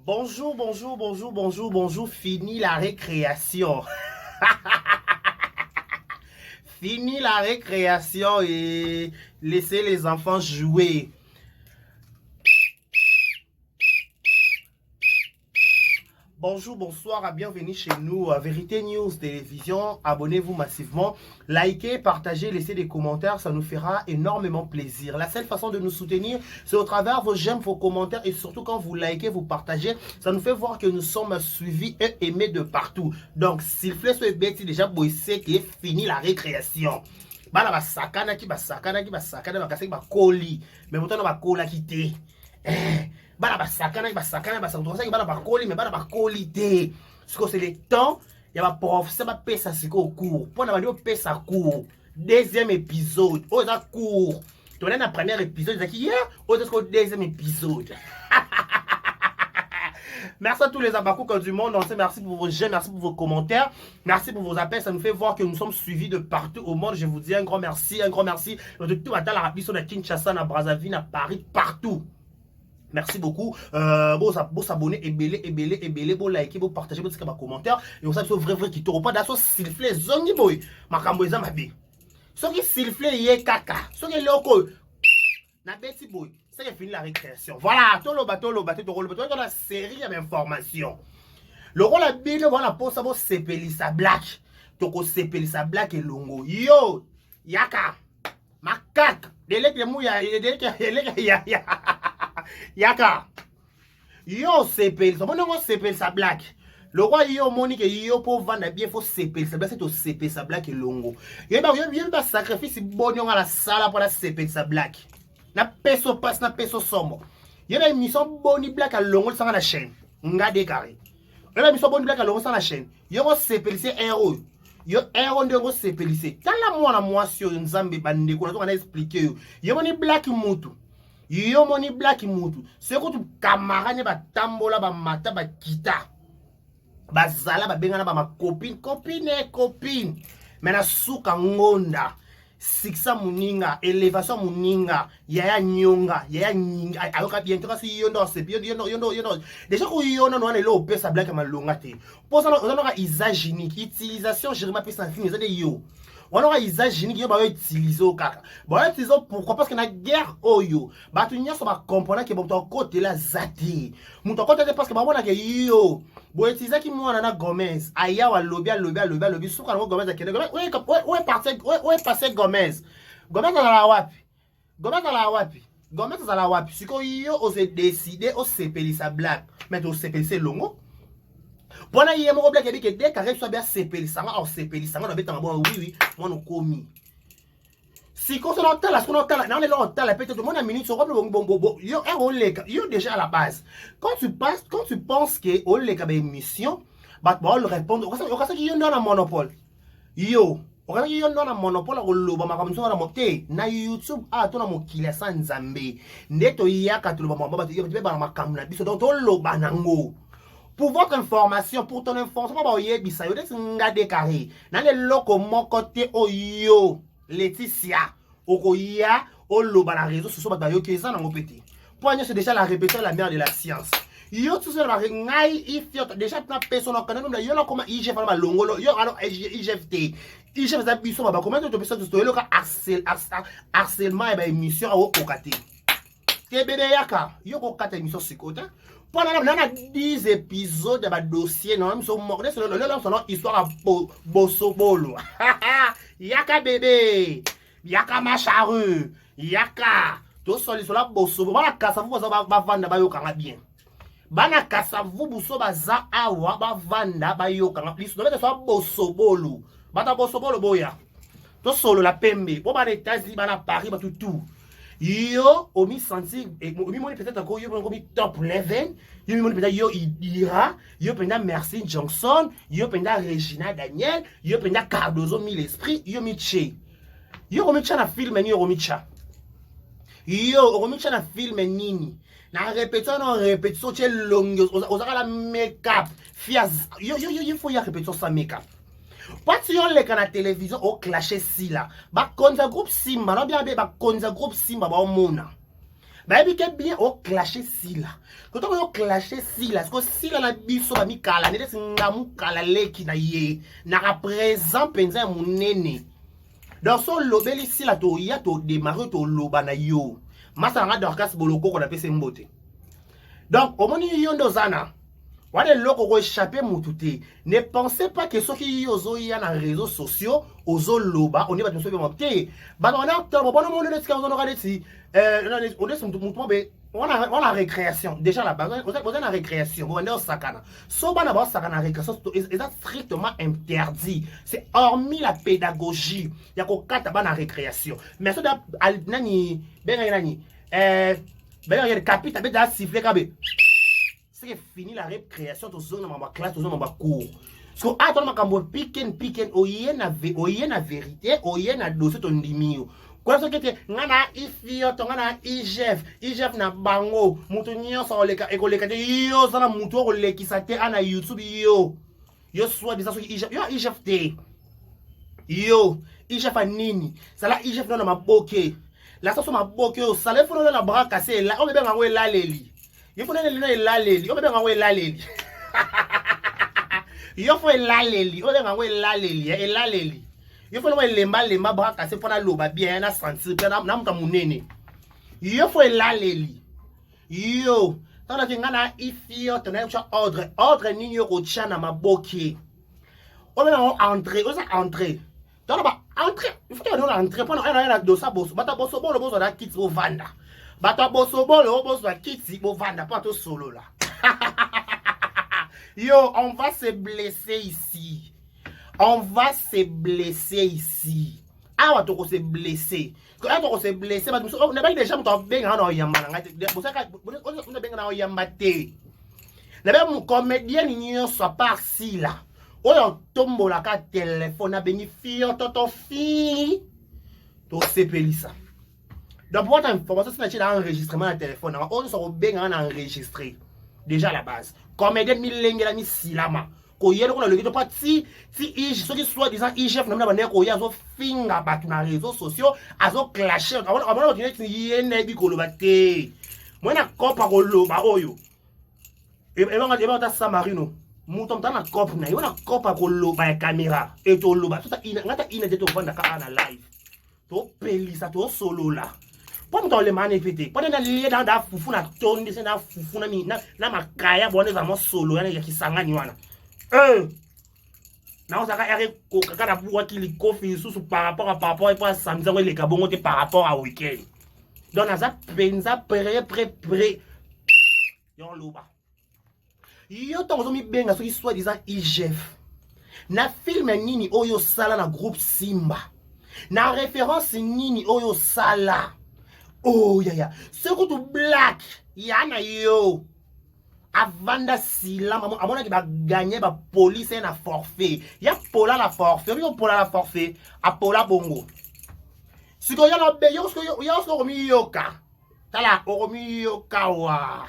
Bonjour, bonjour, bonjour, bonjour, bonjour. Fini la récréation. Fini la récréation et laissez les enfants jouer. Bonjour, bonsoir, bienvenue chez nous, Vérité News Télévision. Abonnez-vous massivement, likez, partagez, laissez des commentaires, ça nous fera énormément plaisir. La seule façon de nous soutenir, c'est au travers vos j'aime, vos commentaires et surtout quand vous likez, vous partagez, ça nous fait voir que nous sommes suivis et aimés de partout. Donc, s'il vous plaît, soyez bêtis, déjà, boissez qui est fini la récréation. Bana ba sakana ki ba sakana bakase ba koli. Mais pourtant, ba kola ki te. Bana ba sakana ba koli, mais bana ba koli te. Parce que c'est le temps, il y a un professeur qui paie ça au cours. Pour nous paie ça cours. Deuxième épisode. Oh, ça court. Tu as le premier épisode, c'est hier. Oh, c'est le deuxième épisode. Merci à tous les abakouks du monde entier. Merci pour vos j'aime, merci pour vos commentaires. Merci pour vos appels. Ça nous fait voir que nous sommes suivis de partout au monde. Je vous dis un grand merci, un grand merci. De tout à la Rapide, à Kinshasa, à Brazzaville, à Paris, partout. Merci beaucoup. Bon s'abonner, et bon liker, bon partager, bon commentaire. Et on sait que c'est vrai qui t'aura pas d'assaut s'il plaît. Zongi boy, ma camboisa ma bé. Ce qui s'il plaît, yé caca. Ce qui est loco. Na beti boy. C'est fini la récréation. Voilà, tout le bateau, dans la série d'informations. Le rôle à bien, voilà, pour ça, c'est Pelissa Black. Toko c'est Pelissa Black et Longo. Yo, yaka, macaque, délèque mou, yaka. Yo, c'est Pelissa. Bon, c'est Pelissa Black. Le roi yo monique yo pour vendre bien faut CP ça black c'est au CP ça black et Longo. Yo ba sacrifice bon à la salle pour la CP ça black. Na peso passe na peso sombo. Il y a une émission Boni Black à Longo sans la chaîne. Nga décarré. Il y a une émission Boni Black à Longo sans la chaîne. Il y a un CPLC héros. Il y a un héros de CPLC. Quand la moi na moi sur Nzambe bande ko on a expliqué. Il y a un Black mutu. Il y a un Black mutu. C'est que tu camarade ba tambola ba mata ba kita. Ba zala ba bengana ba ma copine. Mais na suka ngonda. Siksa muninga, elevation muninga, yaya nyonga, yaya nyinga, ayoka bien to kasi yondo sepi yondo. Déjà ko yondo no le opé sa blague malonga te. Pour ça on a usage unique, utilisation jéréma pe sans fin, c'est yo. On aura usage unique yo ba utiliser au kaka. Bon utiliser pourquoi parce que na guerre oyo, ba tu nya so ba comprendre que bon ton côté la zati. Mon ton côté parce que ba wona ke yo. Bon utiliser ki mwana na Gomez, aya wa lobby suka na Gomez akende. Ouais passé Gomez. Gomez ala wapi? Gomez ala wapi? Siko yo ose décider o sepelisa black. Mais o sepelisa longo. Pona yé mo black ebi ke dès carré soit bien sepelisa nga o sepelisa nga na beta bon oui, moi no komi. Si quand on entend la, on est là, on entend la peut-être mon minute, yo déjà à la base. Quand tu penses que on les a émission, bah on le répond. On sait qu'il y a un monopole. Yo, on sait qu'il y a un monopole. On le voit, ma comme ça, on a monté. Na YouTube, ah, toi, on a mon killer sans Zambé. Neto ya quand tu le vois, tu vas ma caméra. Donc on le banango. Pour votre information, pour ton information, bah yé bisa yo des ngade carré. Na le loko mon côté o yo. Laetitia, Okoya, Oloba, la réseau social, Batayo, qui est ça dans mon petit. Poignée, c'est déjà la répétition la mère de la science. Yo, tout ça, déjà, personne n'a yo, comment IGF, longo, yo, alors, IGFT, IGF, ça, biso, comment tu peux ça, harcèlement, et émission, au Okate. T'es bébé, yaka, yo, Okate, émission, c'est côté. Pendant 10 épisodes de dossier, non, ils sont morts, c'est le histoire à Bossobolo. Yaka bébé, yaka macharu, yaka. Tout ça, ils sont là, Bossobolo. Bana kasavu, va vendre, ba yokanga bien. Bana kasavu, buso, ba za awa, ba vanda, ba yokanga. Ils sont là, Bossobolo. Bata Bossobolo, boya. Tout solo, la pembe. Bon, ba États-Unis, ba na Paris, ba tout. Yo, omi senti, omi moni peut-être encore, yo omi top 11, yo moni peut-être yo Ira, yo peut-être Merci Johnson, yo peut-être Regina Daniel, yo peut-être Cardozo Mille Esprit, yo Miche. Yo omi cha na film ni omi cha. Yo omi cha na film nini. Na répétition che longue, osaka la make-up, fiaz. Yo faut y répétition sans make-up. Pas si on les la télévision au clashé si là. Ba konza groupe Simba, non bien ba konza groupe Simba ba mona. Mais bien au clasher si là. Quand on clasher si là, parce que si là la biso ba mi kala, ne desi ngamu kala leki na ye, na représente penza mon nene. Dans son lobeli si là to ya to démarrer to loba na yo. Masa nga dorkas boloko qu'on appelle mbote. Donc au moment yondo zana, wale loko ko échapper mututé. Ne pensez pas que ceux qui yozo ya na réseaux sociaux, ozo loba, on est pas tout seul monter. Ba on a bon on est ce qu'on aura dit. On est mutuellement on a récréation déjà la base on a la récréation on est au sakana so bana ba sakana récréation est strictement interdit, c'est hormis la pédagogie ya ko kata bana récréation mais ça da nani benga nani benga ya capita be da siffler kabe c'est fini la récréation to zone ma classe to zone ma cours so attends makambo piken oye na vérité oye na dossier to ndimio. Kwa sababu kete ngana ifio to ngana IGF na bango mutu nyonso oleka ekoleka te yo sana mutu olekisa te ana YouTube yo soit bisa so IGF te yo IGF nini sala IGF na maboke la so maboke o sala fona na bras cassé la o bebe ngwe laleli yo fona na laleli o bebe ngwe laleli yo fo laleli o bebe ngwe laleli laleli. Il faut les bras cassés pour la loba bien na sentir bien na muka munene. Il faut la leli. Yo, tant la ngana ifio tena cha ordre nini ko chana maboki. On va entrer, on va entrer. Dans ba entrer, il faut que on entrer pour na dosa boss. Bata bosso bolo bosso da kits au vanda. Bata bosso bolo bosso da kits au vanda pas tout solo là. Yo, on va se blesser ici. On va se blesser ici. Ah, on va se blesser. Quand on va se blesser, on n'a pas déjà bien on yamba. On a bien yamba té. La même comédien n'y soit par si là. On tombe la carte téléphone a bénéficié ton fille. To sepeli ça. Donc pour votre information, c'est un enregistrement de téléphone. On sera bien enregistré. Déjà à la base. Comédien millengue la mi silama. Koyele ko na le pas si ceux qui soit disant IGF na bana ko ya zo finga batu na réseaux sociaux azo clasher abona otine yene bi ko loba te mwana kopa ko loba oyo e ba ta samarino muto mtana kopa na yona kopa ko loba ya caméra et to loba tout ça ngata ina de to vanda ka ana live to pelisa to solo la pas mto le manifester pas na lié dans da fufu na tondi se na fufu na mi na makaya bone za mo solo yana ya kisangani wana. Na on s'arrête avec kaka na buwa kili kofi sous par rapport à et pas samedi les kabongo te par rapport à week-end. Donc na za penza pré yon loba. Yo tonzo mi benga so ki soit disant IGF. Na film nini oyo sala na groupe Simba. Na référence nini oyo sala. Oh ya. Ce que tu black yana yo. Avanda sila amona ki ba gagner ba police na forfait ya pola la forfait yo pola la forfait a pola bongo siko ya no be yo so mi yoka tala o mi yoka wa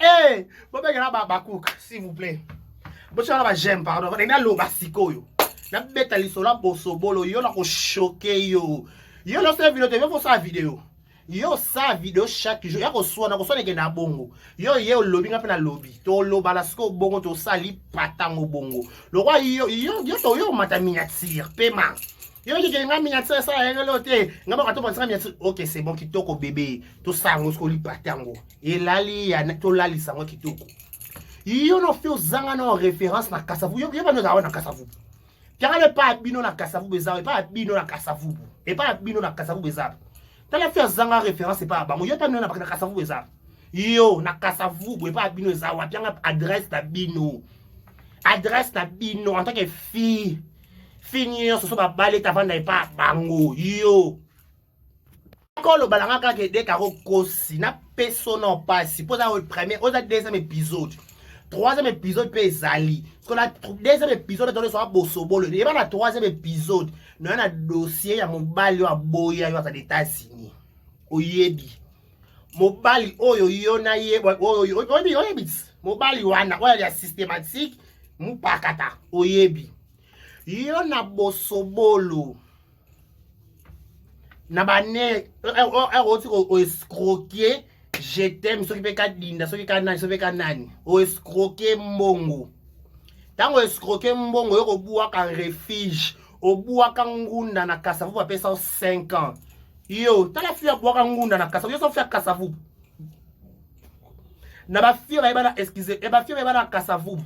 eh bo be na ba cook s'il vous plaît bo chana ba j'aime pardon na lo ba siko yo na beta lisola boso bolo yo na ko choquer yo no se vidéo te faut ça vidéo. Yo sa vidéo chaque jour ya ko so na na bongo yo lobby nga pe na lobby to loba la sko bongo to sali patango bongo le roi yo mata miniature paiement yo ki nga miniature ça lote nga ba to pensa miniature OK c'est bon kitoko bébé to sango sko li patango et lali ya to lali sango kitoko yo no fi ozanga na référence na kasavu yo ba no za na kasavu Tiens pas bino na kasavu bezaba pas bino na kasavu et pas bino na kasavu bezaba. T'as la fait zanga référence c'est pas bango yo pas na ba kasavu bezaba. Yo na kasavu et pas bino za wa bien adresse ta bino. Adresse ta bino en tant que fille. Fini so ba balé ta vanda pas bango yo. Quand le balanga ka ke de karo kosi na personne pas si pour le premier au deuxième épisode. Troisième épisode peut ezali. Parce que la deuxième épisode dans le soir bosobolo. Et bien la troisième épisode, nous avons un dossier ya mobali wa boya yo aux États-Unis. Oyebi. Mobali oyo yo na ye oyebi. Mobali wana oya ya systématique mupakata oyebi. Yo na bosobolo. na bane o escroquer je t'aime soki pe ka dinda soki ka nani o escroquer mbongo tango escroquer mbongo yo ko bua ka refuge o bua ka ngunda na Kasavu ba pesa 5 ans yo tala fia bua ka ngunda na Kasavu yo so fia Kasavu na ba fia ba bana excuse e ba fia ba bana Kasavu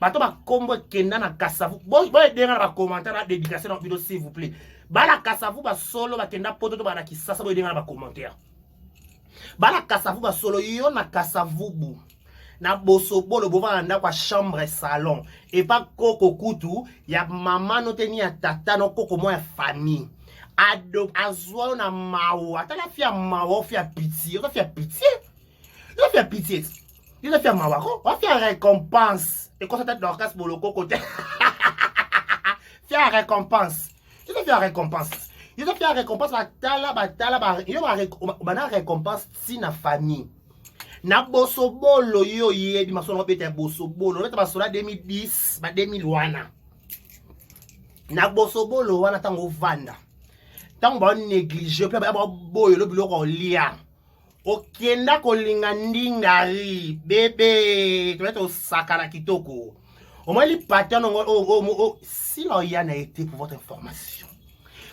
bato ba kombo kenda na Kasavu boy denga na ba commentaire na dédicace dans vidéo s'il vous plaît bala Kasavu ba solo ba kenda poto to bana kisasa boy denga na ba commentaire bala Kasavu ba solo yo na Kasavubu na bosobolo bova na kwa chambre salon et pas koko kutu ya mama no teni ya tata no koko mo ya famille ado azwa na mawo atala fia mawo fia pitié yo fia pitié yo fia pitié yo fia mawo ko fia récompense et quand ça tête d'orcas pour le coco fia récompense yo fia récompense yo fia récompense batala yo ba récompense si na famille na bosobolo yo yebi masono beta bosobolo leta basola 2010 ba 2001 na bosobolo wana tango vanda tango ba négliger pe ba boyo lo biloko lia okenda kolinga ndingari bébé tu vas sakana kitoko au moins li patano si la yana été pour votre information.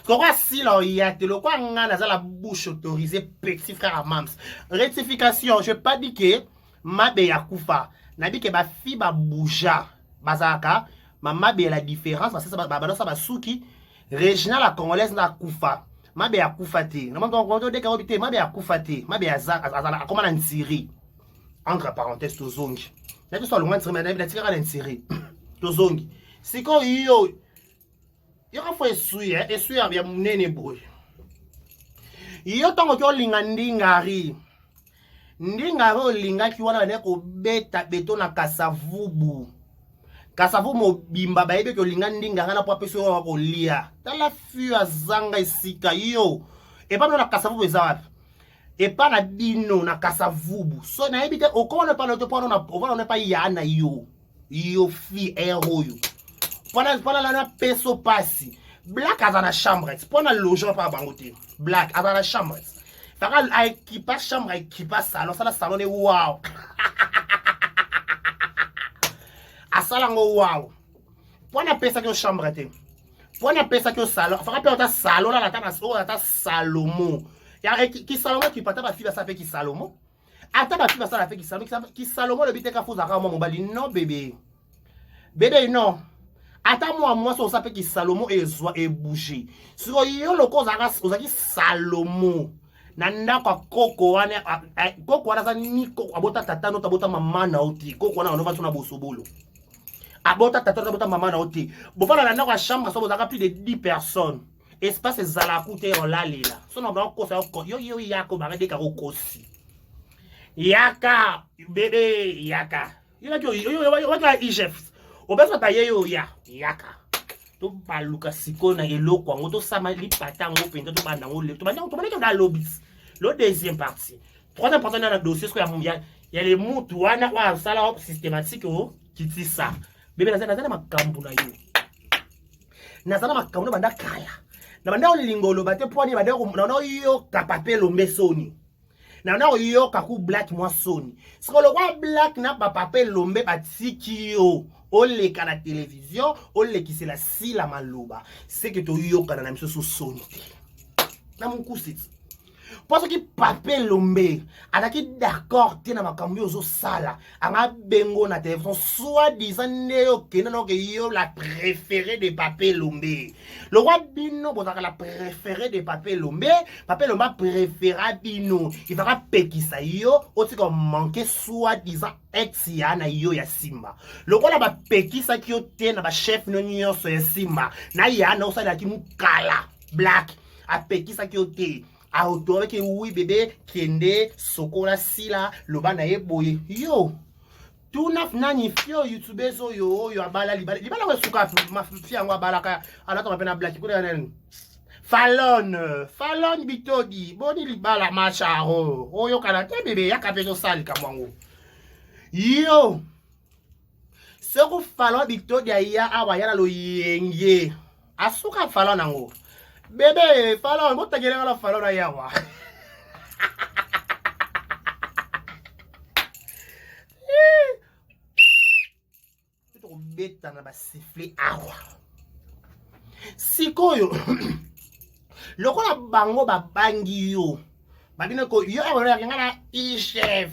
Pourquoi si là il y a le quoi ngana za la bouche autorisée petit frère à Mams. Rectification, je pas dit que mabe ya kufa. Na dit que ba fi ba bouja bazaka, mabe la différence parce que ça ba ça ba suki Regina la congolaise na kufa. Mabe ya kufa te. Na mando de ka obité mabe ya kufa te. Mabe ya za comment en Syrie. Entre parenthèses tozongi. Na tout ça loin de mais na tira en Syrie. Tozongi. Siko yo il faut essuyer ya munene boy iyo tongo kyo linga ndingari olinga ki wana ne ko beta beto na Kasavubu mobimba ba yebe kyo linga ndingari na po peso wa ko lia tala fu azanga isika yo e pa na Kasavubu ezawapi e pa na bino na Kasavubu so na yebite okona pa no to pa na ovana ne pa yana yo fi hero yo Pendant la peso passi. Black a dans la chambre. Pendant le logement par bangoté. Black a dans la chambre. Faral a équipa chambre, équipa salon. Ça la salon est wow. A salon wow. Pendant pesa que chambre était. Pendant pesa que salon. Faral pe ta salon là la ta Salomo. Ya qui Salomo qui pata ba fille ça fait qui Salomo. Ata ba fille ça la fait qui Salomo le bité ka fou zaka mo bali non bébé. Bébé non. Attends moi so ça fait qui Salomo et bouger. Sur yo loko ozaki Salomo. Nanda kwa koko wana za niko abota tata no tabota mama na oti. Koko wana onova tuna bosobolo. Abota tata tabota mama na oti. Bofala nanda kwa chambre so bozaka plus de 10 personnes. Espace zala coûter on la lela. So no ba ko sa yo yako ba de ka kosi. Yaka bébé yaka. Yo wa IGF. Obeso ta yeyo yaka to baluka sikona eloko ngo to sama li patango penda to banda ngo le to banda to banda na lobis le deuxième partie troisième partie na dossier ce qu'il y a les mutu wana wa sala systématique o kitisa bébé nazana makambu na yo nazana makambu banda kala na banda olingolo bate poni banda na yo kapapelo mbesoni na yo kaku black moi soni sikolo kwa black na papape lombe batiki yo ole kana télévision ole ki c'est la si la maloba c'est que to yo kana na miso soni na mukusi parce que pape lombe ataki d'accord te na makambo zo sala anga bengo na télévision soit disant neo kena no ke yo la préférée de pape lombe le roi bino botaka la préférée de pape lombe préféra bino il fera pekisa yo oti ko manquer soit disant ex ya na yo ya simba le roi la ba pekisa ki yo te na ba chef no nyonso ya simba na ya na osala ki mukala black a pekisa ki yo te a autore que oui bébé kende sokola sila loba na yeboye yo tuna nani fio youtube zo yo abala libala we suka ma fia ngwa balaka alata mapena black ko nen Fallon bitodi boni libala macharo oyo kana te bébé yakapezo sali kamwango yo soko Fallon bitodi ya awa yana lo yenge asuka Fallon nango Bébé, fallait on t'a gagné la fallait na yawa. Tu te bête na ba siffler awa. Sikoyo. Lokola bango babangi yo. Babine ko yo ya ngana e-chef.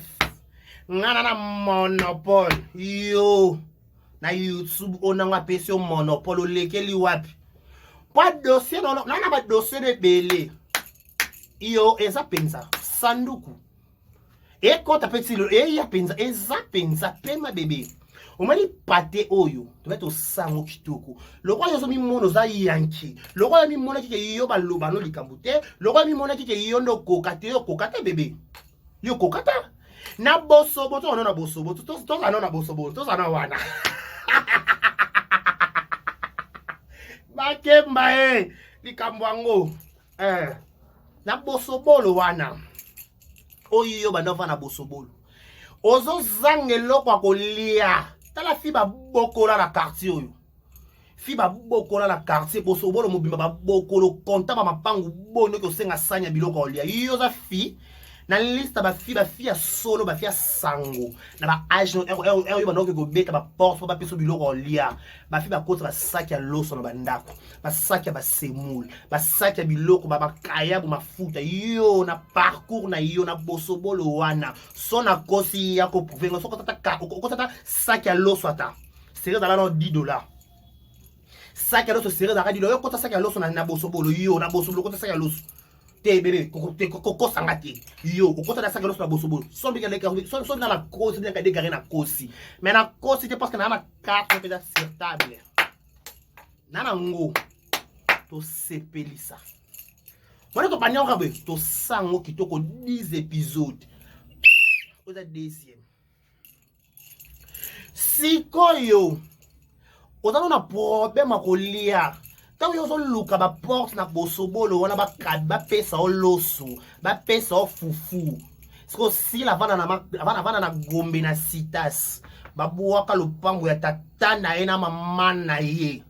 Ngana na monopole. Yo. Na YouTube onanga pesio monopole lekeli wapi. Pas dossier non na ba dossier de belé. Yo eza penza sanduku. E kota petit le e ya penza eza penza pema bébé. Omani pate oyo to mettre sango kitoko. Lokwa yo so mi mono za yanki. Lokwa mi mona kike yo ba loba no likambute. Lokwa mi mona kike yo no kokate yo kokate bébé. Yo kokata. Na boso boto ono na boso boto to ano na boso boto to ana wana. Bakemba likambwango. Na boso bolo wana. Oyo bandova na boso bolo. Ozo zangelo kwa kolia. Tala fiba bokola la quartier oyo. Fiba bokola la quartier boso bolo mobimba ba bokolo konta ba mapangu bono ko senga sanya biloko olia. Yo za fi na lista ba fi ya solo ba fi ya sango. Na ba age no yo banoko ko beta ba porte ba peso biloko olia. Ba fi ba kota ba saki ya loso na bandako. Ba saki ya ba semoule, ba saki ya biloko ba kaya bu mafuta. Yo na parcours na yo na boso bolo wana. So na kosi ya ko prouver so kota saki ya loso ata. Sérieux dans la $10. Saki ya loso sérieux dans la $10. Yo kota saki ya loso na boso bolo yo na boso bolo kota saki ya loso. Te bébé koko sangati yo okota da saki ya loso na boso bolo. So bika leka so na la kosi de garder na kosi. Mais na kosi te parce que na ma carte peut être sur table. Nana ngo to sepelisa. Wana to panya okabe to sango kitoko 10 épisodes. Oza deuxième. Sikoyo. Oza na problème akolia. Tant yo zo luka ba porte na bosobolo wana ba pesa o loso, ba pesa o fufu. Siko si la vana na gombe na sitas. Ba buaka lupango ya tatana ena mama na ye.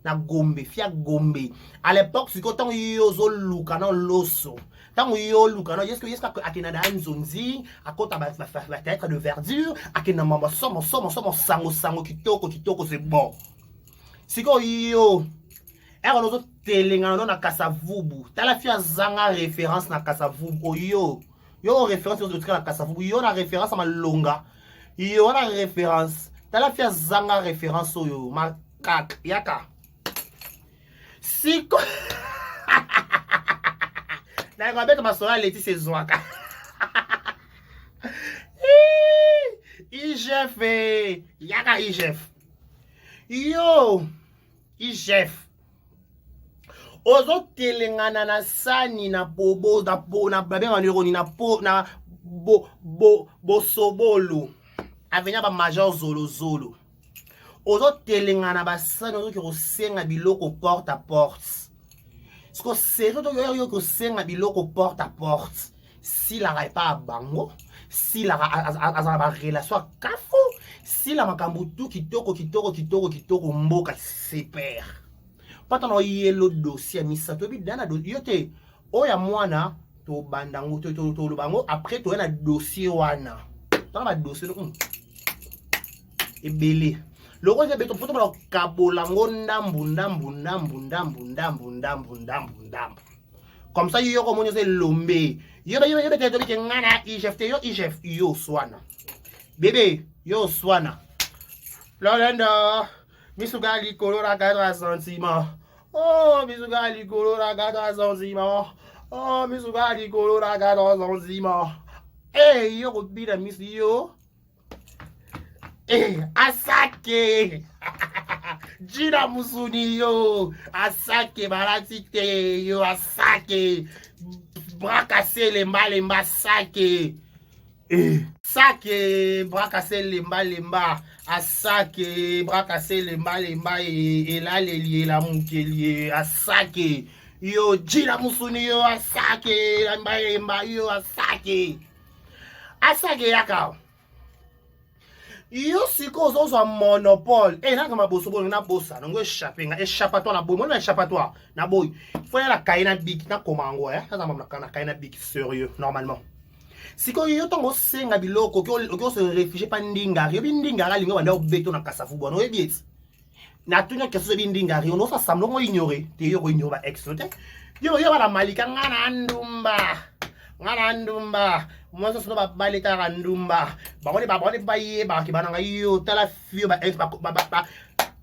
Na gombe, fia gombe. À l'époque, c'est quand yo zo luka na loso. Tant yo luka na yeska akina da nzonzi, akota ba tête de verdure, akina mama somo sango kitoko c'est bon. Siko yo on a telenga na kasavubu. Tala fia zanga référence na kasavubu. Yo référence de na kasavubu. Yo na référence à malonga. Yo na référence. Tala fia zanga référence yo makak yaka. Siko. Na ngabeta masora leti sezwaka. IGF yaka IGF. Yo IGF. Ozo telengana na sani na bobo da bo na babenga neuroni na po na bosobolo avenya ba major zolo. Ozo telengana ba sani ozo ki senga biloko porte à porte. Sko sero to yo ko senga biloko porte à porte. Si la rai pas bango, si la azala ba relation kafo, si la makambutu kitoko mboka super. Patano yelo dossier misato bi dana do yote oya mwana to bandango to lubango après to na dossier wana tana ba dossier ebele loko je beto poto ba kabolango ndambu comme ça yo ko monyo se lombe yo te to bi ngana IGF yo swana bébé yo swana Lolenda misugali kolora 4 centimes. Oh, misugali kolora 4 centimes. Oh, misugali kolora 4 centimes. Eh, yo kobida misi yo. Asake. Jina musuni yo. Asake baratite yo. Asake. Brakase lemba sake. Sake brakase lemba. Asake brakase lemba elaleli la mukeli asake yo jina musuni yo asake lemba yo asake yaka Yo siko ozozwa monopole. Na kama bosobolo na bosa, nango échappatoire na boy. Moi na échappatoire na boy. Faut la kaina big na komango Ça na kaina big sérieux normalement. Siko yo tongo senga biloko ko se réfugier pa ndingari. Yo ndingari lingo banda obeto na kasafu bwana. Oyebi eti. Na tunya keso ndingari, on osa samlo ngo ignorer. Te yo ignore ba ex note. Yo ba malika ngana ndumba. Moi ça ba balika ndumba. Ba ye ba ki bana yo tala fio ba ex ba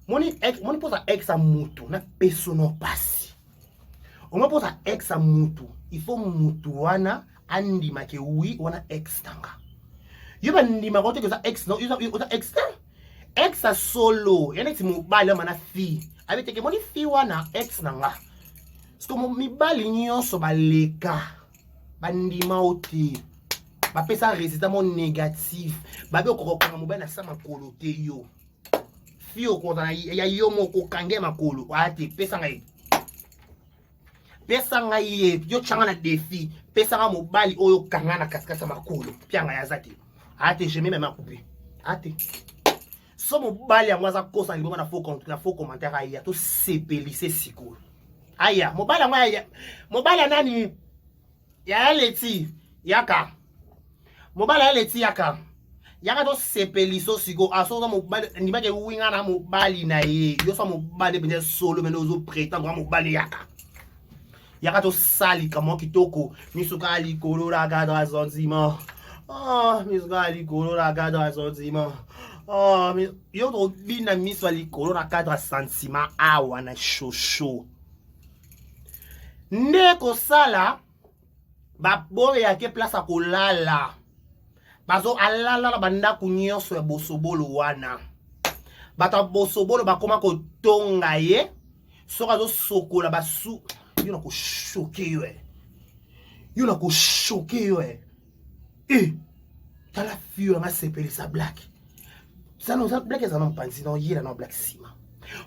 moni posa ex a mutu na peso no pasi. On me posa ex a mutu. Il faut mutu wana andima ke oui wana ex tanga. Yo ba ndima kote ke sa ex no, yo ex tanga. Ex a solo, yana ti mobile mana fi. Abi teke moni fi wana ex nanga. Sko mi bali nyonso baleka. Bandima oti. Ba pesa résultat négatif. Ba be okokanga mobile na sa makolo te yo. Fi okota ya yo moko kange makolo. Ati pesa ngai. Pesa ngai yo changa na défi. Pesa nga mobile oyo kanga na kaskasa makolo. Pianga ya zati. Ati je même ma couper. Ati. So mobile yango aza kosa libo na faux commentaire aya to sepelise siko. Aya, mobile yango aya. Mobile nani? Ya leti yaka. Mobile ya leti yaka. Yaka to sepeliso siko. Aso za mobile ndima ke winga na mobile na ye. Yo so mobile bende solo mendo zo prétendre mobile yaka. Yaka to sali kama kitoko. Misuka ali kolora gadra zonzima. Misuka ali kolora gadra zonzima. Yo to bina miswa likolo na cadre sentiment awa na shosho. Ndeko sala ba boye yake place akolala. Bazo alala la banda kunyoso ya bosobolo wana. Bata bosobolo bakoma ko tonga ye. Soka zo sokola basu. Yo na ko choquer yo. Yo na ko choquer yo. Tala fiyo nga sepeli sa black. Ça nous a black ça non pansi non yira non black sima.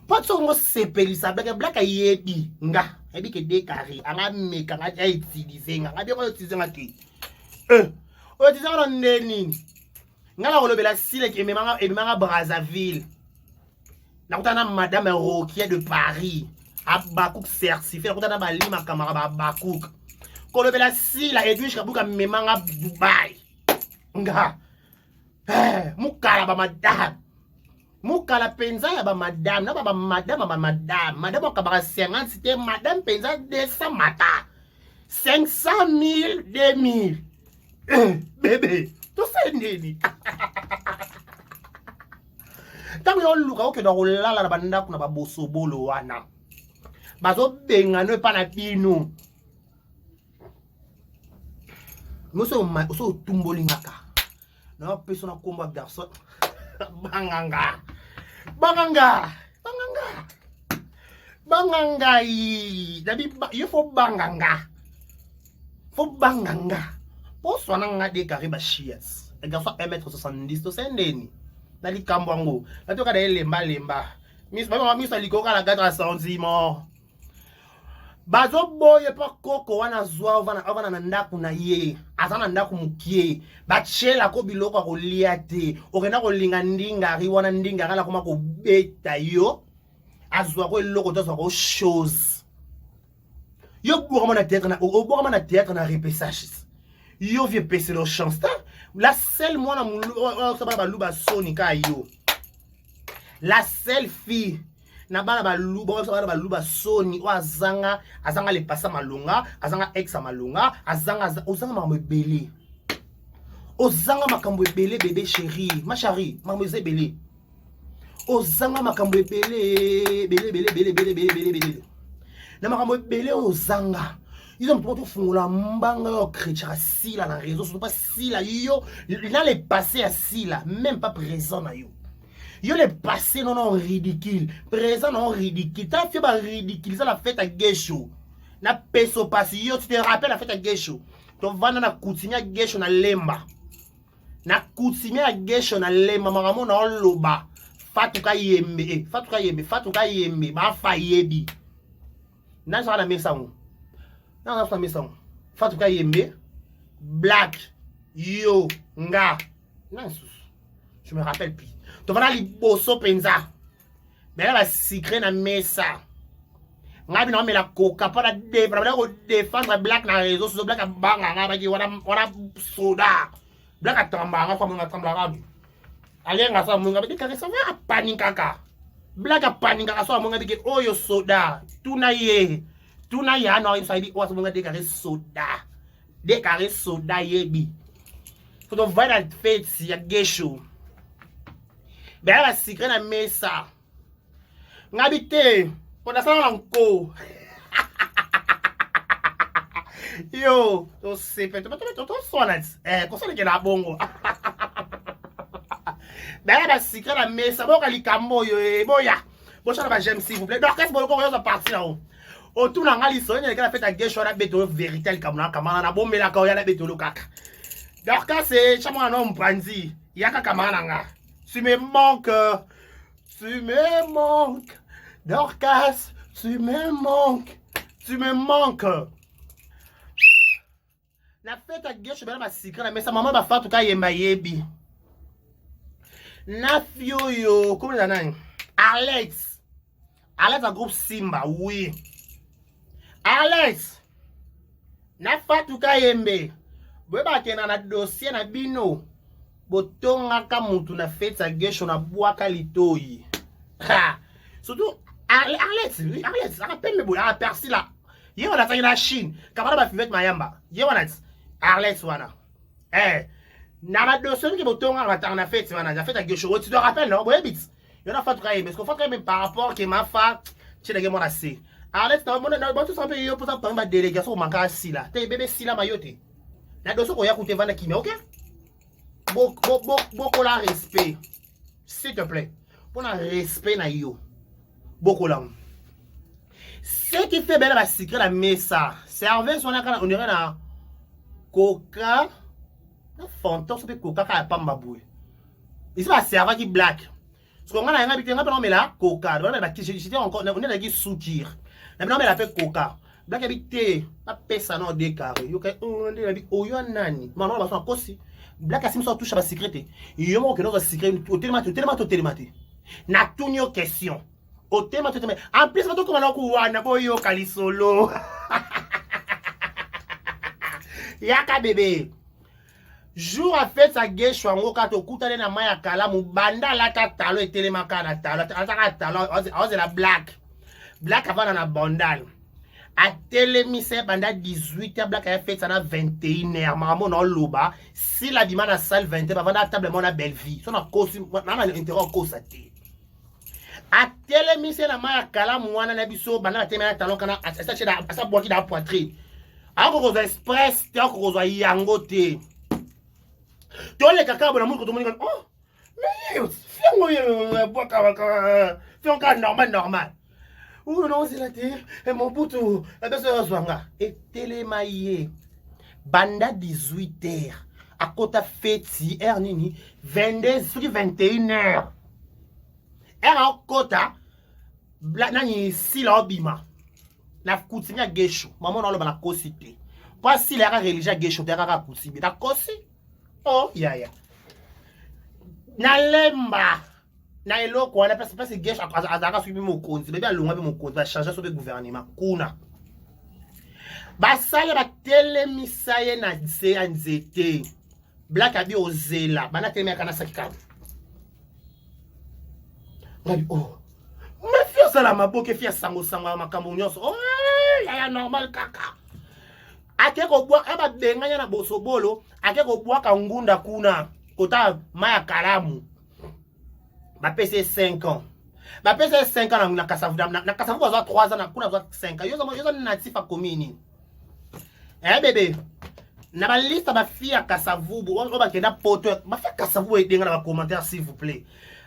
Pas so ngo sepeli sa black yebi nga ebi ke dekari anga meka nga utiliser nga bi ko utiliser nga ki o utiliser nga neni nga la kolobela sile ke emanga Brazzaville na kutana madame Roquier de Paris a Bakouk certifié na kutana balima kamara ba Bakouk kolobela sila Edwige Kabuka memanga Dubai nga mukala ba madame mukala penza ya ba madame na ba madame okabaka 50 c'était madame penza 200 mata 500 000 2000 bébé to sendeni tango yo luka oke do lala na banda kuna ba bosobolo wana bazo benga no pa na bino muso tumboli ngaka na persona komba garçon banganga dabi il faut banganga pour sona nga de kariba chias le garçon 1m70 to sendeni na likambo ngo na to ka da lemba mis alikoka la gadra sentiment bazo boye pa koko wana zwa ovana na ndaku na ye azana ndaku mukie bachela ko biloko ko liate okena ko linga ndingari wana ndingara la koma ko beta yo azwa ko eloko to ko chose yo bourama na théâtre na repêchage yo vie pese lo chance la seule moi na mulu ba luba soni ka yo la seule fille na bana baluba soni o azanga le passa malunga azanga ex malunga azanga makambo ebele ozanga makambo ebele bébé chéri ma chérie makambo ebele ozanga makambo ebele na makambo ebele ozanga ils ont pour fungula mbanga yo chrétien sila na réseau surtout pas sila yo na le passé à sila même pas présent na yo. Yo le passé non ridicule, présent non ridicule. T'as fait ba ridicule ça la fête à Gesho. Na peso passé yo tu te rappelles la fête à Gesho. To vana na coutumier à Gesho na lemba. Na coutumier à Gesho na lemba maramo na loba. Fatuka yembe, ba fa yebi. Na ça la maison. Na ça maison. Fatuka yembe black yo nga. Na Je me rappelle plus. Tu vas aller bosso penza. Mais là, secret na mesa. Ngabi na la coca pour la défendre black na réseau sur black banga ngabi wana soda. Black atamba kwa munga tamba ngabi. Alenga sa munga bi ka ça va panika ka. Black a panika so munga bi oyo soda. Tuna ye no inside o so munga de ka soda. De ka soda yebi. Faut donc voir la fête si ya gesho. Ben la secret na mesa. Ngabite, on a ça encore. Yo, tu sais, tu sonnes, console que la bongo. Ben la secret la mesa, bon kali kambo yo, boya. Bon ça va j'aime s'il vous plaît. Donc qu'est-ce que vous voulez partir là-haut? Autour na ngali so, il y a la fête à gesho la beto vérité le kamana kamana na bombe la ka ya la beto lo kaka. Donc quand c'est chamo na mpanzi, yaka kamana nga. Tu me manques. Tu me manques. Dorcas, tu me manques. Tu me manques. Na fête à gauche, ben ma secret, mais sa maman va faire tout cas yemba yebi. Na fioyo, comment ça n'a? Alex a groupe Simba, oui. Alex, na fait tout cas yembe. Bweba kena na dossier na bino. Botonga ka mutu na fête à gauche na boaka litoi. Ha. Surtout Alex, rappelle me a persi là. Ye wana tsangi na Chine, kamara ba fivet mayamba. Ye wana Alex wana. Na la dossier ki botonga na fête wana, na fête à gauche. Tu te rappelles non? Boye bit. Yo na fait travailler, mais ce qu'on fait quand même par rapport que ma fa, tu l'as mona c'est. Alex na mona ba tout ça yo pour ça pa délégation manka si là. Te bébé si là mayote. Na dossier ko ya koute vana kimia, OK? Beaucoup la respect. S'il te plaît. Pour la respect na yo. Beaucoup là. Ce qui fait belle la secret la messa. Service on a on dirait na coca. Na fantôme ça peut coca ka pas mbaboué. Ici va serva qui black. Ce qu'on a na ngabité ngapa non mais là coca. On a j'étais encore on est là qui soukir. Na non mais la fait coca. Black habité pas pesa non décarré. Yo ka on est là oyo nani. Maman va faire kosi. Black asim so touche ba secret. Yo mo que notre secret tellement. Na tunyo question. Au thème, en plus, on comme on a boyo kalisolo. Yaka bébé. Jour à fête sa gauche en haut quand on coûte na maya kala mu banda la ta talo et télémaka na talo. On la black. Black avant na bandal. A télémise banda 18h black a fait ça na 21h. Maman non loba. Si la dimana salle 20h avant la table mon a belle vie. Son a cause na intérêt cause a télémise na maya kala mwana na biso banda télémaka talon kana asa boki da poitrine. A ko express te ko zo yango te. Tous les caca bon amour que tout le monde dit oh mais fais un normal ou non c'est la terre et mon poutou la personne swanga et télémaillé banda 18h à côté fêti heure nini 22 21h heure à côté nani si la obima na kutsinya gesho maman on le bana kosité pas si la religion gesho te kaka kutsibi ta kosi. Oh, yeah. Na lemba. Na eloko wana parce que gesh azaka subi mo konzi. Bébé alonga be mo konzi ba changer so be gouvernement. Kuna. Ba sale ba telemisa ye na se anzete. Black abi ozela. Bana telemia kana sakika. Ngali oh. Me fio sala maboke fia sango makambo nyonso. Oh, ya normal kaka. Ake ko bwa aba benganya na bosobolo ake ko bwa ka ngunda kuna kota maya kalamu ba pese 5 ans ba pese 5 ans na kasavu na kasavu za 3 ans na kuna za 5 ans yoza natifa komini bébé na ba liste ba fia kasavu on ba kenda poto ba fia kasavu e denga na ba commentaire s'il vous plaît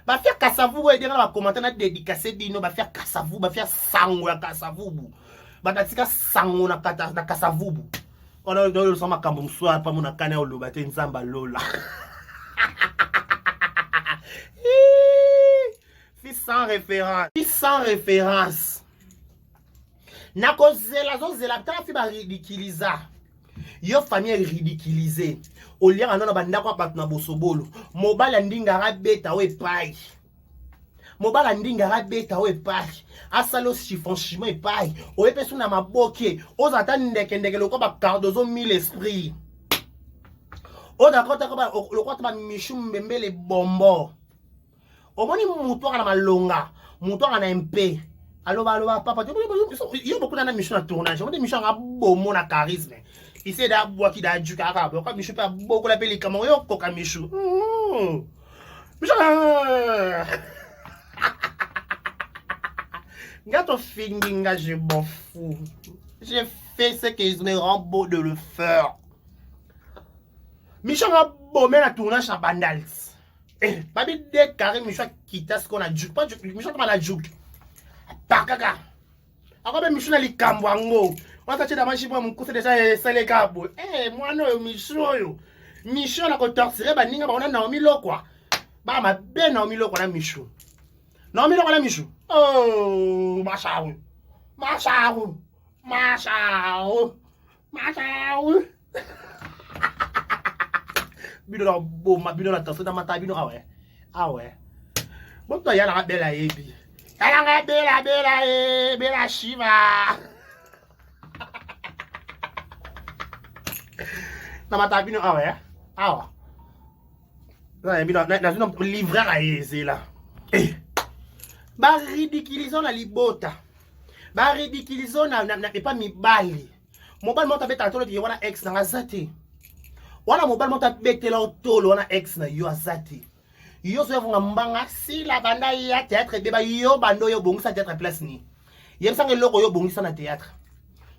ba fia kasavu e denga na ba commentaire na dédicacer bino ba fia kasavu ba fia sango ya kasavu ba tatika sango na kasavu. On a le son makambo mswa pa mona kana o loba te nzamba lola. Fils sans référence. Na kozela zo zela ta fi ba ridiciliza. Yo famille ridiculisée. Au lieu de banda kwa patna bosobolo. Mobile ndingara beta we pai. Mobile ndingara beta we pai. Asalo chiffon et pai. O epesu na maboke. Oza ndeke loko ba cardozo mille esprit. O d'accord loko ba michu mbembele bombo. O moni muto na malonga. Muto na MP. Aloba papa. Yo beaucoup na michu na tournage. On dit michu na bomo na charisme. Il sait d'abord qu'il a du caractère. Quand Michou pas beaucoup la pellicule, comment yo coca Michou. Michou. Gâteau feeling, je m'en fous. J'ai fait ce qu'ils me rend beau de le faire. Michou a beau mais la tournage à Bandals. Eh, pas bien décarré Michou quitte ce qu'on a juk. Pas juk. Michou pas la juk. Pas caca. Alors ben Michou na li kambwango. On t'a dit d'abord chez moi mon coup c'est déjà ça les câbles. Eh moi non Michou yo. Michou na ko torturer ba ninga ba on a Naomi lo quoi. Ba ma ben Naomi lo quoi na Michou. Naomi lo quoi na Michou. Oh machalou. Machalou. Machalou. Machalou. Bino la bo ma bino la torturer dans ma table bino ah ouais. Ah ouais. Bon toi ya la belle yebi. Ya la bella shiva. Na matabino ah ouais. Ah ouais. Là bino na une livreur à yeze là. Eh. Ba ridiculisons la libota. Ba ridiculisons na pas mibali. Mobile monta beta tolo di wana ex na zati. Wana mobile monta betela tolo wana ex na yo azati. Yo so vunga mbanga si la banda ya théâtre beba yo bando yo bongisa théâtre place ni. Yemsa ngeloko yo bongisa na théâtre.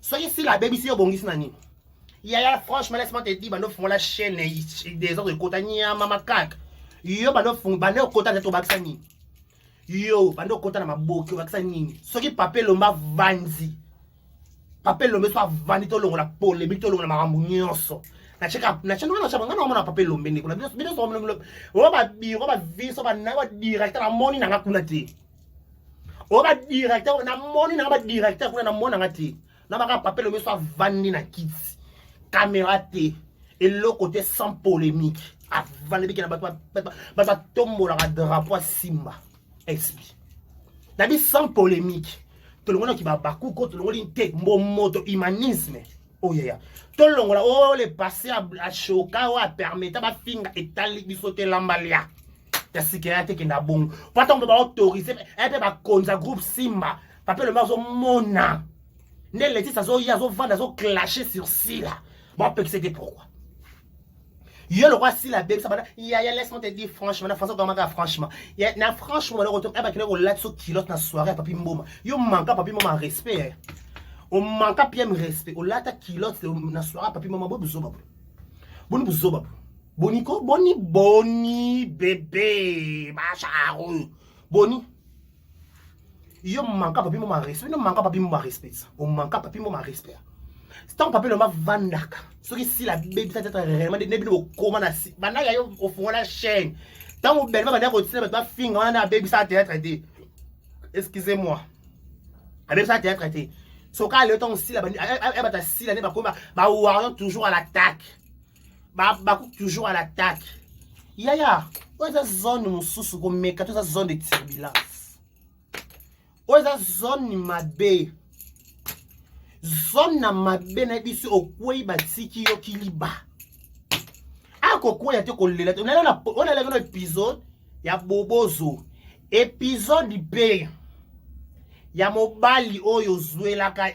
So si la baby si yo bongisa na ni. Ya franchement laisse-moi te dire bando font la chaîne des autres de Kotania mama kak. Yo bando font bando kota de to baksani. Yo bando kota na maboki baksani. So ki papel lomba vanzi. Papel lomba so vandi to longo la polémique to longo na marambu nyonso. Na cheka na chano na chabanga na papel lombe ni kuna biso so mlo o ba biro ba viso ba na ba directeur na moni na ngakuna te o ba directeur na moni na ba directeur kuna na mona ngati na ba papel lombe so vandi na kits caméra te et le côté sans polémique avant le bikina ba tombo la drapeau Simba explique na bi sans polémique tout le monde qui va baku ko tout le monde te moto humanisme. Oh yeah. Tout le monde, oh le passé à choka ou à permettre à finga et tali bisote lambalia. Ta sécurité qui n'a bon. Pas tant de autoriser, un peu ba konza groupe Simba. Papa le mazo mona. Ne les ça zo ya zo vanda zo clasher sur Sila. Bon peut que c'était pourquoi. Yo le roi Sila bébé ça va. Ya laisse-moi te dire franchement, na François comment franchement. Ya na franchement le retour ba kile ko la so kilote na soirée papi mboma. Yo manka papi mboma respect. On manque à bien me respect. On l'a ta kilote na soirée papi maman bo buzo babu. Boni buzo babu. Boniko boni bébé macharou. Boni. Yo manque à papi maman respect. Non manque à papi maman respect. On manque à papi maman respect. C'est un papi le ma vandaka. Ce qui si la bébé ça être réellement des nebi au comment na si. Bana ya yo au fond la chaîne. Tant au belle va dire que tu finger on a bébé ça être traité. Excusez-moi. La bébé ça être traité. So quand le temps aussi là ba si l'année ba warrior toujours à l'attaque. Ba toujours à l'attaque. Ya. Ouais ça zone mususu ko meka to ça zone de turbulence. Ouais ça zone ni mabe. Zone na mabe na biso okwei ba tiki yo kiliba. Ako kwei ate ko lela. On a un épisode ya Bobozo. Épisode du père. Ya mobali oyo zwela ka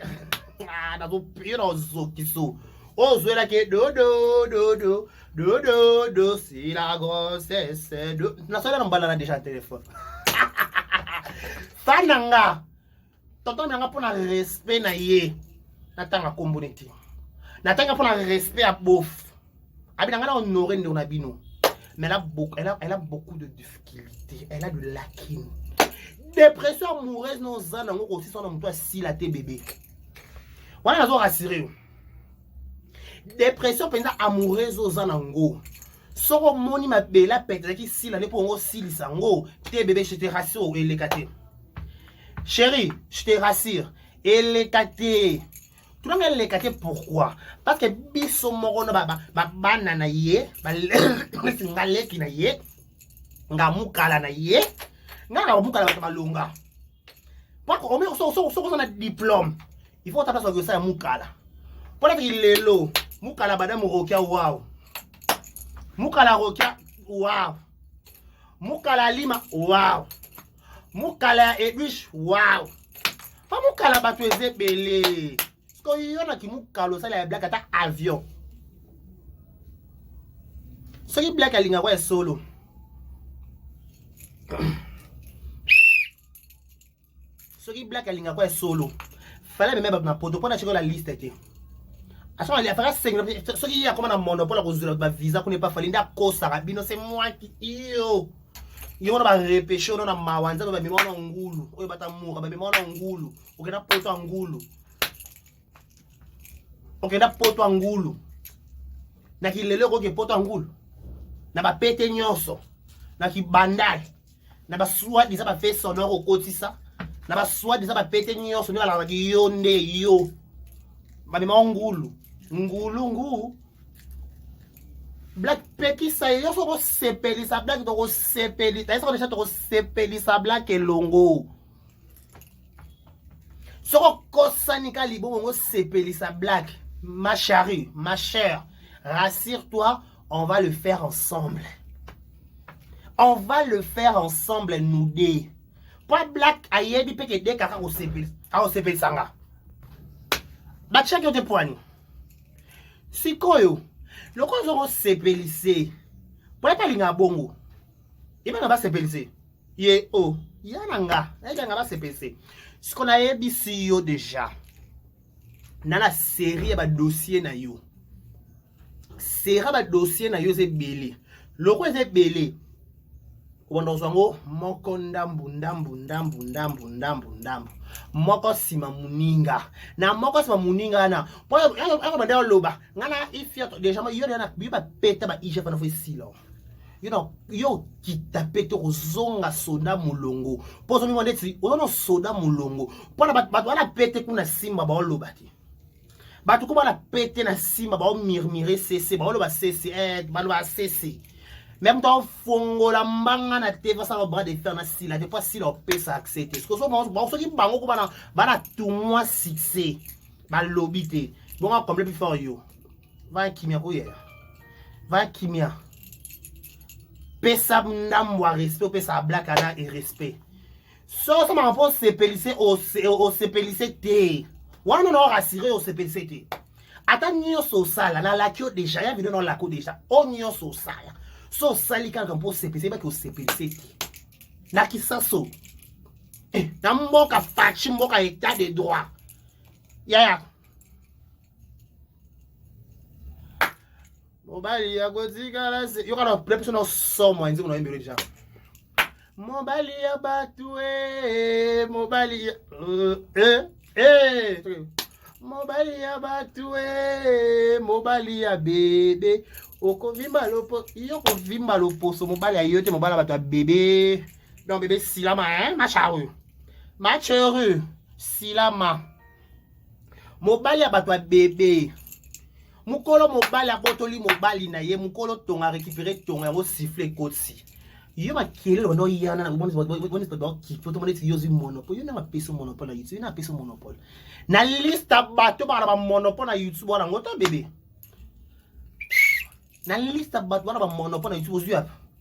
na zo piro zo kiso o zwela ke do c'est la grossesse de na sala na mbala na déjà téléphone fananga tonton nanga pour na respect na ye na tanga komboneti na tanga pour na respect à bof abi nanga na honorer ndo na bino mais elle a beaucoup de difficultés, elle a de lacunes. Dépression amoureuse nos zanango aussi son nom toi si la té bébé. Voilà nazo rassurer. Dépression penza amoureuse aux zanango. Soro moni ma bela pète qui si la né pour ngo si lisango té bébé je te rassure et les caté. Chérie, je te rassure et les caté. Tu n'as pas les pourquoi? Parce que biso moko na banana ye, ngaleki na ye, ngamukala na ye, ngana mukala ba malunga. Parce qu'on a un diplôme, il faut taper sur ça mukala. Pour être lelo, mukala badam rokia wow. Mukala rokia wow. Mukala lima wow. Mukala ebish wow. Pas mukala batu ezebele. Parce que yon a qui mukalo ça la blague ata avion. Ce qui blague a linga ouais solo. Ce qui blague a linga ouais solo. Fallait me mettre na poto pour acheter la liste était. À ce moment il a fait 5 ce qui a comme un monopole à cause de la visa qu'on n'est pas fallu nda ko sarabino c'est moi qui yo. Yo na ba repêcher na mawanza ba mimona ngulu. Oyo bata muka ba mimona ngulu. Okena poto ngulu. Okenda poto ngulu. Na kilele ko ke poto ngulu. Na ba pete nyonso. Na ki bandai. Na ba swat disa ba fait sonore okotisa. Na ba swat disa ba pete nyonso ni ala ki yo nde yo. Ba mimona ngulu. Ngulu. Black peki sa yo so ko sepeli sa black to ko sepeli. Ta eso ko sepeli sa black elongo. So ko kosanika libo ngo sepeli sa black. Ma chérie, ma chère, rassure-toi, on va le faire ensemble. On va le faire ensemble nous deux. Pas black ayebi peke de kaka ko sepeli sanga. Ba check yo te poani. Sikoyo. Loko zo sepelise. Pour pas linga bongo. Iba ba sepelise. Ye o, yananga, nga ba sepelise. Ce qu'on a yebi yo déjà. Dans la série ba dossier na yo. Série ba dossier na yo c'est belé. Loko c'est belé. Wando zango moko ndambu. Moko sima muninga. Na moko sima muninga na. Po ya banda loba. Ngana ifia déjà yo na biba peta ba ije fa na fo silo. You know, yo kita pete kozonga soda mulongo. Po so mi mondeti, ono soda mulongo. Po na bat wana pete kuna simba ba loba ti. Batu ko bala pete na simba ba murmurer cc ba loba cc ba loba cc. Même dans fongo la mbanga na teva sa bras de fer na sila des fois si leur pesa accepter. Parce que so qui bango ko bana tout moi succès. Ba lobité. Bon on complet plus fort yo. Va kimia ko hier. Va kimia. Pesa ndamwa respect pesa black ana et respect. So ça m'a rapport sepelise au sepelise te. Wana no rassurer au sepelise te. Ata nyoso sala na la kyo déjà ya vino la ko déjà. O nyoso sala. So sali quand pour CPC ba ko CPC na kisaso na mboka fachi mboka état de droit ya mobali ya gotika se yo kana preparation no somo nzi kuna imbere ja mobali ya batu mobali mobali ya batu mobali ya bébé. Oko vimba lopo, yo ko vimba lopo so mobile ayote mobile ba bébé. Non bébé silama hein, ma charu. Ma charu, silama. Mobile ba bébé. Mukolo mobile abotoli mobile na ye mukolo tonga récupérer tonga ngo siffler kotsi. Yo ma kele no yana na bonne ba ki photo mo neti yozi monopole. Yo na ma peso monopole na YouTube, na peso monopole. Na liste bato ba monopole na YouTube wana ngoto bébé. Na liste bat wana ba monopole na YouTube ozu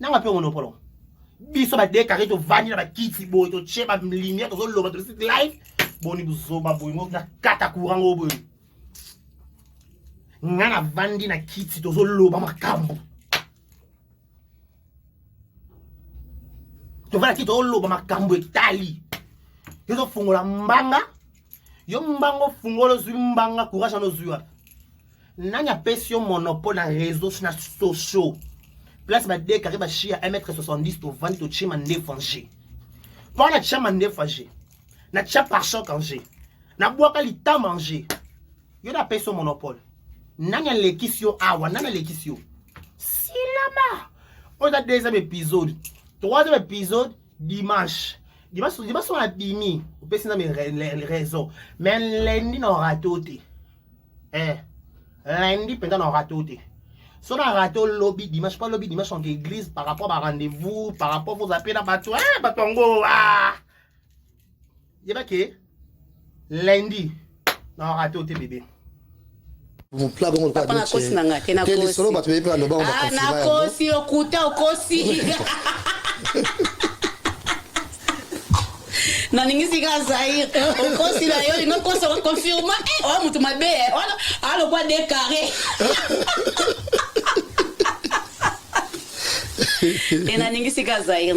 na ma pe monopole biso ba de carré to vani na ba kiti boy to che ba lumière to zo loba to live boni buzo ba boy mo na kata kurango boy ngana vandi na kiti to zo loba makambo to vana kiti to loba makambo etali yo fungola mbanga yo mbango fungolo zu mbanga courage no zu Nanya pesio monopole na réseaux sociaux. Place ba de carré ba chia 1m70 to 20 to chima ndefangé. Pour na chama ndefangé. Na chia par choc angé. Na boaka lita manger. Yo na pesio monopole. Nanya lekisio awa, nanya lekisio. Silama. On a deuxième épisode. Troisième épisode dimanche. Dimanche on a bimi. On peut s'en mettre raison. Mais lundi on ratoté. lundi pendant na rato te. Si on a raté lobby dimanche, pas lobby dimanche en église par rapport à rendez-vous, par rapport aux appels à bateau, batongo, il y a que lundi, non raté au bébé. Mon plat bon pas na kosi na ngate na kosi. Solo ba tu plan no ba on va na kosi okuta okosi. Na ningisi ka Zaïre okosi na yo ngo kosi ko confirma o mutu mabe alo kwa décarré. Na ningisi ka Zaïre